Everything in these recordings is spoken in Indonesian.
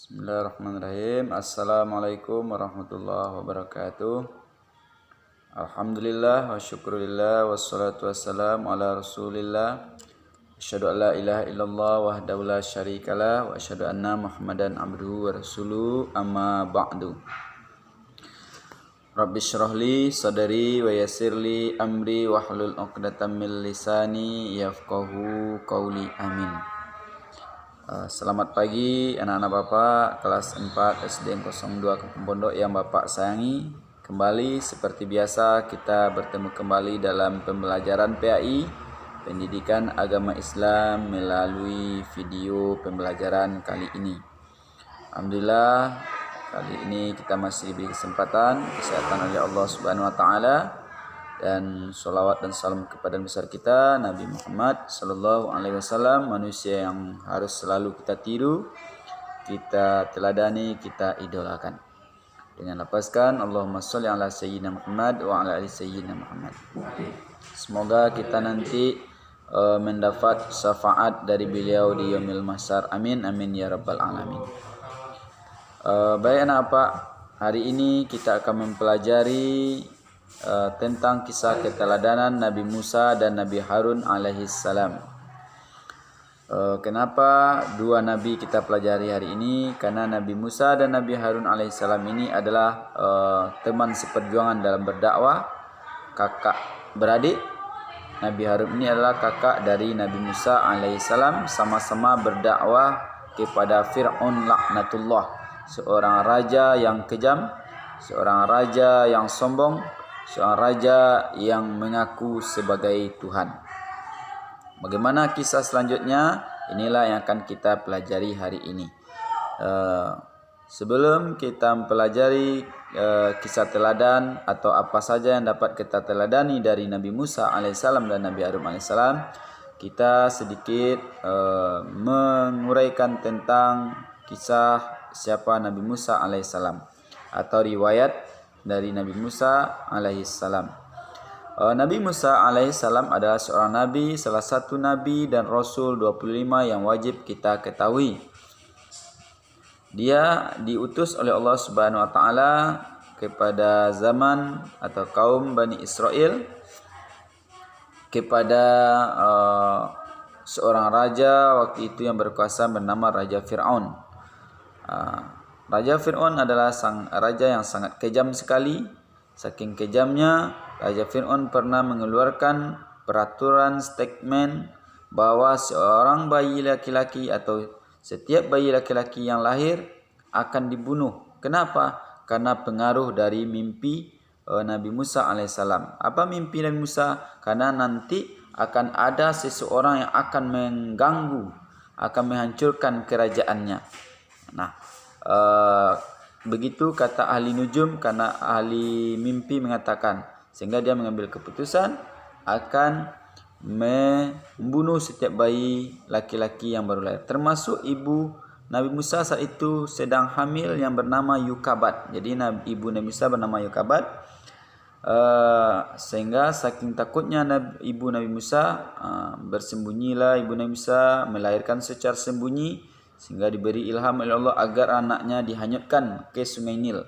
Bismillahirrahmanirrahim. Assalamualaikum warahmatullahi wabarakatuh. Alhamdulillah wa syukurillah wassalatu wassalamu ala rasulillah. Asyhadu an la ilaha illallah wahdahu la syarikalah wa asyhadu anna Muhammadan abduhu wa rasuluhu amma ba'du. Rabbi syrah li sadri wa yassir li amri wahlul 'uqdatam min lisani yafqahu qawli. Amin. Selamat pagi anak-anak Bapak kelas 4 SD 02 Kampung Pondok yang Bapak sayangi. Kembali seperti biasa kita bertemu kembali dalam pembelajaran PAI, Pendidikan Agama Islam, melalui video pembelajaran kali ini. Alhamdulillah, kali ini kita masih diberi kesempatan, kesehatan oleh Allah Subhanahu wa taala, dan sholawat dan salam kepada besar kita Nabi Muhammad sallallahu alaihi wasallam, manusia yang harus selalu kita tiru, kita teladani, kita idolakan. Dengan lapaskan Allahumma sholli ala sayyidina Muhammad wa ala ali sayyidina Muhammad. Semoga kita nanti mendapat syafaat dari beliau di yaumil mahsyar. Amin amin ya rabbal alamin. Baik anak Pak, hari ini kita akan mempelajari tentang kisah keteladanan Nabi Musa dan Nabi Harun alaihissalam. Kenapa dua nabi kita pelajari hari ini? Karena Nabi Musa dan Nabi Harun alaihissalam ini adalah teman seperjuangan dalam berdakwah, kakak beradik. Nabi Harun ini adalah kakak dari Nabi Musa alaihissalam, sama-sama berdakwah kepada Fir'aun laknatullah, seorang raja yang kejam, seorang raja yang sombong, seorang raja yang mengaku sebagai Tuhan. Bagaimana kisah selanjutnya? Inilah yang akan kita pelajari hari ini. Sebelum kita mempelajari kisah teladan atau apa saja yang dapat kita teladani dari Nabi Musa alaihissalam dan Nabi Harun alaihissalam, kita sedikit menguraikan tentang kisah siapa Nabi Musa alaihissalam atau riwayat dari Nabi Musa alaihissalam. Nabi Musa alaihissalam adalah seorang nabi, salah satu nabi dan rasul 25 yang wajib kita ketahui. Dia diutus oleh Allah Subhanahu wa taala kepada zaman atau kaum Bani Israel, kepada seorang raja waktu itu yang berkuasa bernama Raja Fir'aun. Raja Fir'aun adalah sang raja yang sangat kejam sekali. Saking kejamnya, Raja Fir'aun pernah mengeluarkan peraturan statement bahwa seorang bayi laki-laki atau setiap bayi laki-laki yang lahir akan dibunuh. Kenapa? Karena pengaruh dari mimpi Nabi Musa alaihissalam. Apa mimpi Nabi Musa? Karena nanti akan ada seseorang yang akan mengganggu, akan menghancurkan kerajaannya. Nah, begitu kata ahli nujum, karena ahli mimpi mengatakan, sehingga dia mengambil keputusan akan membunuh setiap bayi laki-laki yang baru lahir, termasuk ibu Nabi Musa saat itu sedang hamil yang bernama Yukabat. Jadi ibu Nabi Musa bernama Yukabat, sehingga saking takutnya ibu Nabi Musa, bersembunyilah ibu Nabi Musa, melahirkan secara sembunyi, sehingga diberi ilham oleh Allah agar anaknya dihanyutkan ke sungai Nil,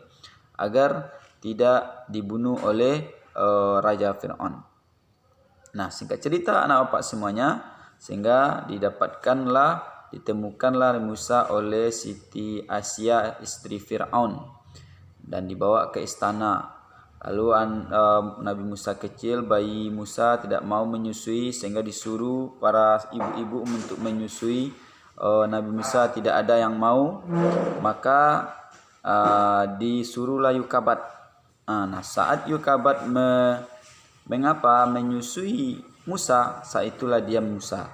agar tidak dibunuh oleh Raja Fir'aun. Nah, singkat cerita anak bapak semuanya, sehingga ditemukanlah Musa oleh Siti Asia, istri Fir'aun, dan dibawa ke istana. Lalu Nabi Musa kecil, bayi Musa tidak mau menyusui, sehingga disuruh para ibu-ibu untuk menyusui. Nabi Musa tidak ada yang mau, maka disuruhlah Yukabat. Nah, saat Yukabat menyusui Musa, saat itulah dia Musa.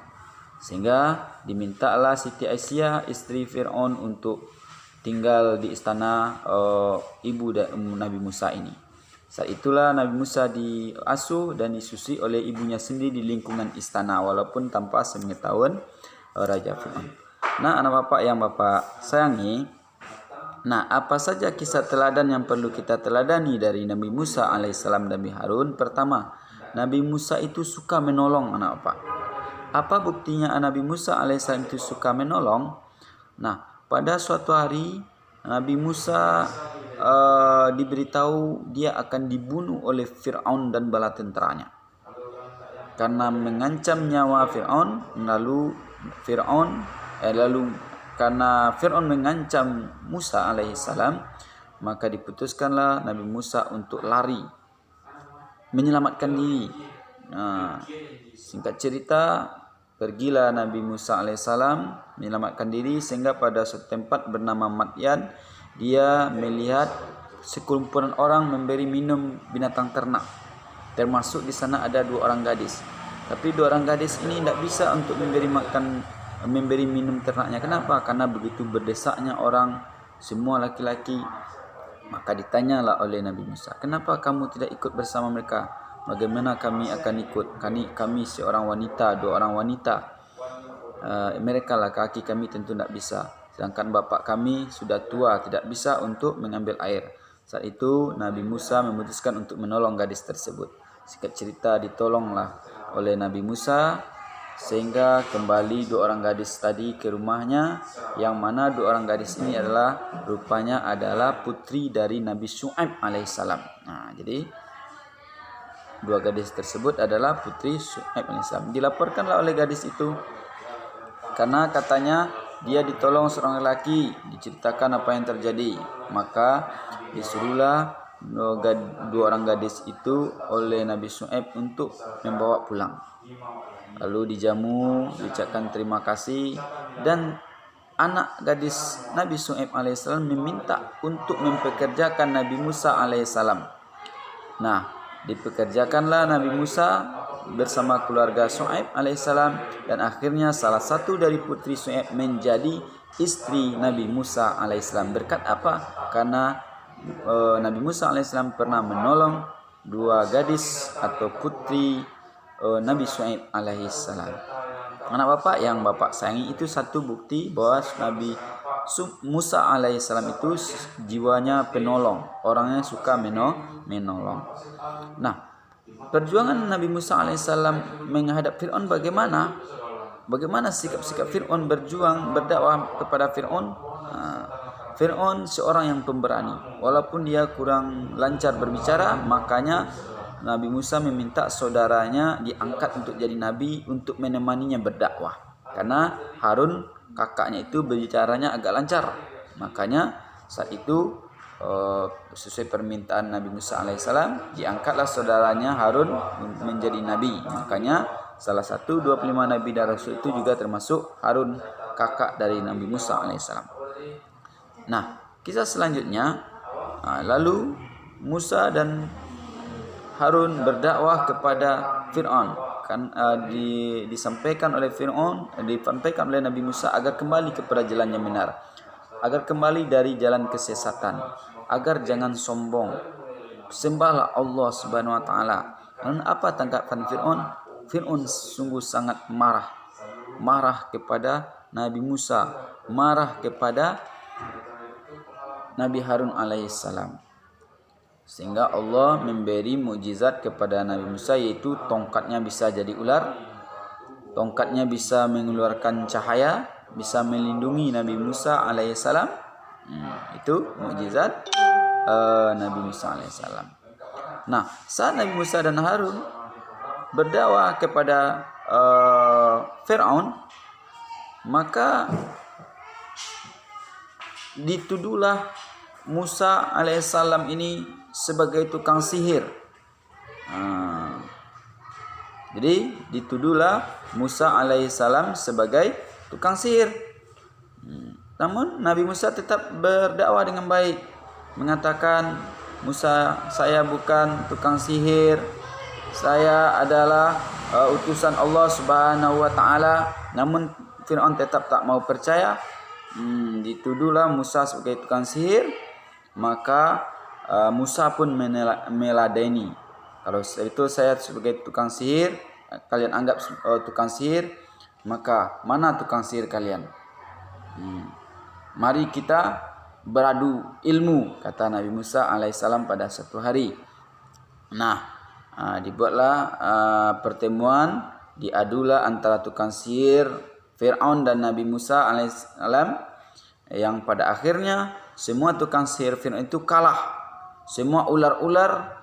Sehingga dimintalah Siti Aisyah istri Fir'aun untuk tinggal di istana ibu dan Nabi Musa ini. Saat itulah Nabi Musa diasuh dan disusui oleh ibunya sendiri di lingkungan istana, walaupun tanpa sepengetahuan Raja Fir'aun. Nah, anak bapak yang bapak sayangi, nah apa saja kisah teladan yang perlu kita teladani dari Nabi Musa alaihissalam dan Nabi Harun? Pertama, Nabi Musa itu suka menolong anak bapak. Apa buktinya Nabi Musa alaihissalam itu suka menolong? Nah, pada suatu hari Nabi Musa diberitahu dia akan dibunuh oleh Fir'aun dan bala tenteranya. Karena mengancam nyawa Fir'aun, karena Fir'aun mengancam Musa alaihissalam, maka diputuskanlah Nabi Musa untuk lari, menyelamatkan diri. Singkat cerita, pergilah Nabi Musa alaihissalam menyelamatkan diri, sehingga pada suatu tempat bernama Madyan dia melihat sekumpulan orang memberi minum binatang ternak. Termasuk di sana ada 2 orang gadis. Tapi 2 orang gadis ini tidak bisa untuk memberi minum ternaknya. Kenapa? Karena begitu berdesaknya orang, semua laki-laki. Maka ditanyalah oleh Nabi Musa, kenapa kamu tidak ikut bersama mereka? Bagaimana kami akan ikut? Kami seorang wanita, 2 orang wanita. Mereka laki-laki, kami tentu tidak bisa. Sedangkan bapak kami sudah tua, tidak bisa untuk mengambil air. Saat itu Nabi Musa memutuskan untuk menolong gadis tersebut. Singkat cerita, ditolonglah oleh Nabi Musa, sehingga kembali 2 orang gadis tadi ke rumahnya, yang mana 2 orang gadis ini rupanya adalah putri dari Nabi Syu'aib alaihissalam. Jadi 2 gadis tersebut adalah putri Syu'aib alaihissalam. Dilaporkanlah oleh gadis itu, karena katanya dia ditolong seorang lelaki, diceritakan apa yang terjadi. Maka disuruhlah 2 orang gadis itu oleh Nabi Syu'aib untuk membawa pulang. Lalu dijamu, diucapkan terima kasih, dan anak gadis Nabi Syu'aib alaihissalam meminta untuk mempekerjakan Nabi Musa alaihissalam. Nah, dipekerjakanlah Nabi Musa bersama keluarga Syu'aib alaihissalam, dan akhirnya salah satu dari putri Syu'aib menjadi istri Nabi Musa alaihissalam. Berkat apa? Karena Nabi Musa alaihissalam pernah menolong 2 gadis atau putri Nabi Syu'aib alaihissalam. Anak bapak yang bapak sayangi, itu satu bukti bahwa Nabi Musa alaihissalam itu jiwanya penolong, orangnya suka menolong. Nah, perjuangan Nabi Musa alaihissalam menghadap Fir'aun bagaimana? Bagaimana sikap-sikap Fir'aun berjuang berdakwah kepada Fir'aun? Fir'aun seorang yang pemberani, walaupun dia kurang lancar berbicara. Makanya Nabi Musa meminta saudaranya diangkat untuk jadi nabi, untuk menemaninya berdakwah. Karena Harun kakaknya itu berbicaranya agak lancar. Makanya saat itu sesuai permintaan Nabi Musa alaihissalam, diangkatlah saudaranya Harun menjadi nabi. Makanya salah satu 25 nabi dan rasul itu juga termasuk Harun, kakak dari Nabi Musa alaihissalam. Nah, kisah selanjutnya, lalu Musa dan Harun berdakwah kepada Fir'aun. Disampaikan oleh Nabi Musa agar kembali kepada jalan yang benar, agar kembali dari jalan kesesatan, agar jangan sombong, sembahlah Allah Subhanahu wa taala. Dan apa tanggapan Fir'aun? Fir'aun sungguh sangat marah kepada Nabi Musa, marah kepada Nabi Harun alaihissalam. Sehingga Allah memberi mukjizat kepada Nabi Musa, yaitu tongkatnya bisa jadi ular, tongkatnya bisa mengeluarkan cahaya, bisa melindungi Nabi Musa alaihissalam. Itu mukjizat Nabi Musa alaihissalam. Nah, saat Nabi Musa dan Harun berdakwah kepada Fir'aun, maka dituduhlah Musa alaihissalam ini sebagai tukang sihir. Jadi dituduhlah Musa alaihissalam sebagai tukang sihir. Namun Nabi Musa tetap berdakwah dengan baik, mengatakan, Musa, saya bukan tukang sihir, saya adalah utusan Allah Subhanahu wa taala. Namun Fir'aun tetap tak mau percaya. Dituduhlah Musa sebagai tukang sihir, maka Musa pun meladeni. Kalau itu saya sebagai tukang sihir, kalian anggap tukang sihir, maka mana tukang sihir kalian? Mari kita beradu ilmu, kata Nabi Musa alaihissalam pada suatu hari. Nah, dibuatlah pertemuan, diadulah antara tukang sihir Fir'aun dan Nabi Musa alaihissalam. yang pada akhirnya semua tukang sihir Fir'aun itu kalah. Semua ular-ular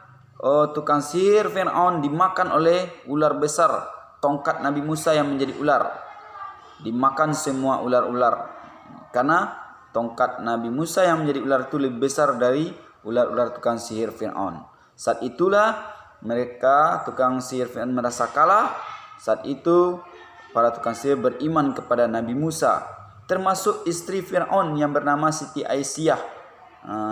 tukang sihir Fir'aun dimakan oleh ular besar. Tongkat Nabi Musa yang menjadi ular dimakan semua ular-ular, karena tongkat Nabi Musa yang menjadi ular itu lebih besar dari ular-ular tukang sihir Fir'aun. Saat itulah mereka tukang sihir Fir'aun merasa kalah. Saat itu para tukang sihir beriman kepada Nabi Musa, termasuk istri Fir'aun yang bernama Siti Aisyah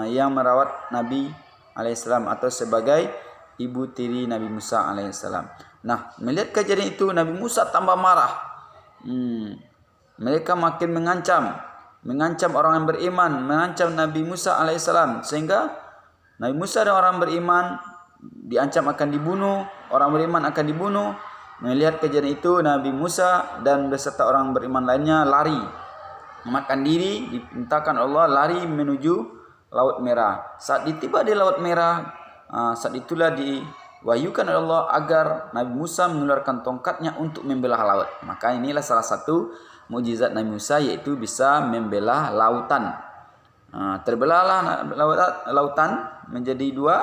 yang merawat Nabi alaihissalam atau sebagai ibu tiri Nabi Musa alaihissalam. Nah, melihat kejadian itu Nabi Musa tambah marah. Mereka makin mengancam orang yang beriman, mengancam Nabi Musa alaihissalam, sehingga Nabi Musa dan orang beriman diancam akan dibunuh, orang beriman akan dibunuh. Melihat kejadian itu Nabi Musa dan beserta orang beriman lainnya lari, memakan diri, diperintahkan Allah lari menuju Laut Merah. Saat tiba di Laut Merah, saat itulah diwahyukan oleh Allah agar Nabi Musa mengeluarkan tongkatnya untuk membelah laut. Maka inilah salah satu mukjizat Nabi Musa, yaitu bisa membelah lautan. Terbelahlah lautan menjadi dua.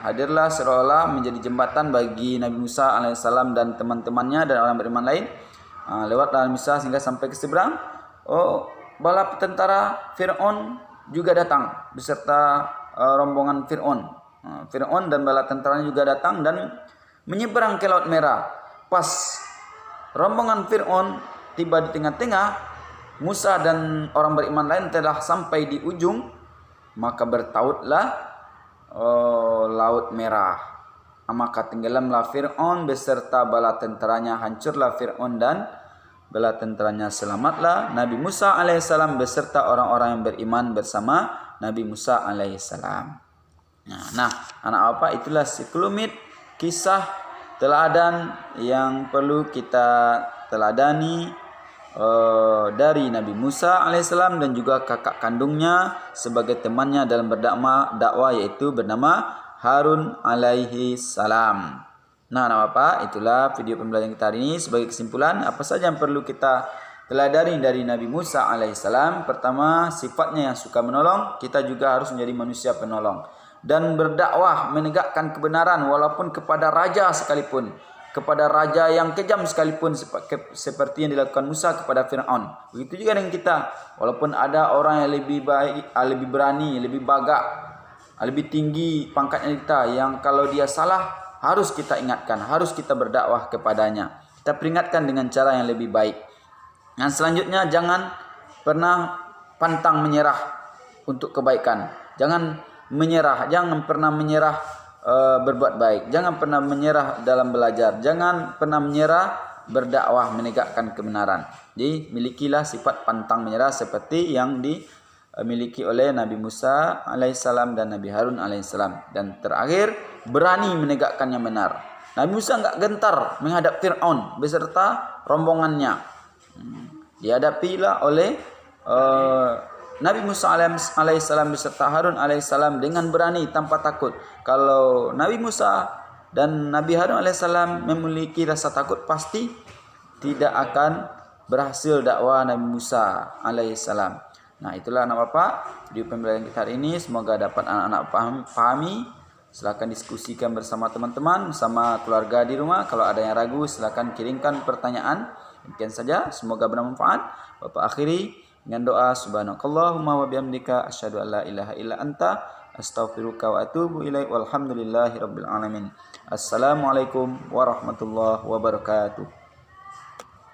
Hadirlah seolah menjadi jembatan bagi Nabi Musa alaihissalam dan teman-temannya dan orang beriman lain. Lewat Nabi Musa sehingga sampai ke seberang. Bala tentara Fir'aun juga datang beserta rombongan Fir'aun. Fir'aun dan bala tentaranya juga datang dan menyeberang ke Laut Merah. Pas rombongan Fir'aun tiba di tengah-tengah, Musa dan orang beriman lain telah sampai di ujung, maka bertautlah Laut Merah. Maka tenggelamlah Fir'aun beserta bala tentaranya, hancurlah Fir'aun dan bala tentaranya, selamatlah Nabi Musa alaihissalam beserta orang-orang yang beriman bersama Nabi Musa alaihissalam. Nah, anak apa, itulah sekelumit kisah teladan yang perlu kita teladani dari Nabi Musa alaihissalam dan juga kakak kandungnya sebagai temannya dalam berdakwah, yaitu bernama Harun alaihi salam. Nah, apa, itulah video pembelajaran kita hari ini. Sebagai kesimpulan, apa saja yang perlu kita teladani dari Nabi Musa alaihissalam? Pertama, sifatnya yang suka menolong. Kita juga harus menjadi manusia penolong dan berdakwah menegakkan kebenaran walaupun kepada raja sekalipun, kepada raja yang kejam sekalipun, seperti yang dilakukan Musa kepada Fir'aun. Begitu juga dengan kita, walaupun ada orang yang lebih baik, lebih berani, lebih bagak, lebih tinggi pangkatnya kita, yang kalau dia salah harus kita ingatkan, harus kita berdakwah kepadanya, kita peringatkan dengan cara yang lebih baik. Dan selanjutnya, jangan pernah pantang menyerah untuk kebaikan. Jangan pernah menyerah berbuat baik. Jangan pernah menyerah dalam belajar. Jangan pernah menyerah berdakwah menegakkan kebenaran. Jadi milikilah sifat pantang menyerah seperti yang dimiliki oleh Nabi Musa alaihissalam dan Nabi Harun alaihissalam. Dan terakhir, berani menegakkan yang benar. Nabi Musa enggak gentar menghadap Fir'aun beserta rombongannya. Dihadapilah oleh Nabi Musa alaihissalam beserta Harun alaihissalam dengan berani tanpa takut. Kalau Nabi Musa dan Nabi Harun alaihissalam memiliki rasa takut, pasti tidak akan berhasil dakwah Nabi Musa alaihissalam. Nah, itulah anak bapak di pembelajaran kita hari ini. Semoga dapat anak-anak pahami. Silakan diskusikan bersama teman-teman, bersama keluarga di rumah. Kalau ada yang ragu, silakan kirimkan pertanyaan. Demikian saja, semoga bermanfaat. Bapak akhiri dengan doa, subhanakallahumma wa bihamdika asyhadu an la ilaha illa anta astaghfiruka wa atubu ilaik, walhamdulillahi rabbil alamin. Assalamualaikum warahmatullahi wabarakatuh.